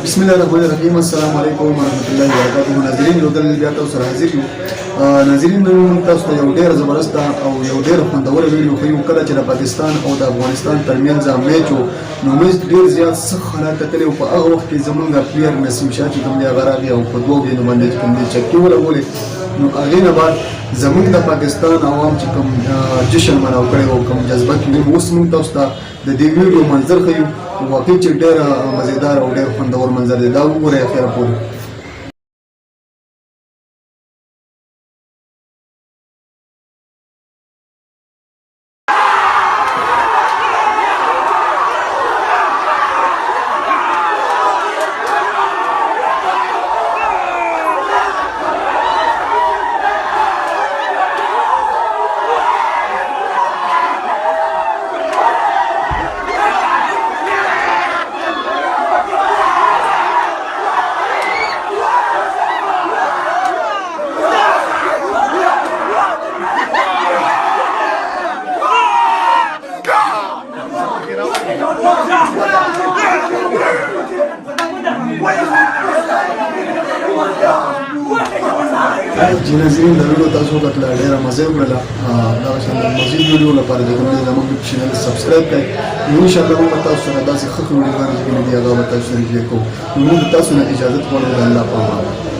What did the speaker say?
بسم الله الرحمن الرحیم. السلام علیکم ورحمۃ اللہ وبرکاتہ. ناظرین یو دل بیا تاسو سره حاضر یو. ناظرین نن تاسو ته یو ډیر زبردست او یو ډیر خوندور ویډیو خو کله چې د پاکستان او د افغانستان ترمنځ میچ نو میچ ډیر زیات سخت حالات کتلې او په هغه وخت کې زمونږ پلیر نسیم شاه چې کوم دی هغه راغی او په دوه ګیمونو باندې کوم دی چکې ولګولې نو هغې نه بعد زمونږ د پاکستان عوام چې کوم جشن مناو کړی او کوم جذبه کې اوس موږ تاسو ته د دې ویډیو منظر ښیو. واقعي چې ډېر مزیدار او ډېر خوندور منظر دی. دا وګورئ اخره پورې. جی ناظرین دا ویډیو تاسو کتل ډیره مزه وکړه. دا شان مزید ویډیو لپاره د کوم زموږ چینل سبسکرایب کړئ. ان شاء الله موږ تاسو سره داسې ښه ویډیوګانې چې موږ یې هغه تاسو سره کوو. موږ تاسو نه اجازه غواړو. الله پاک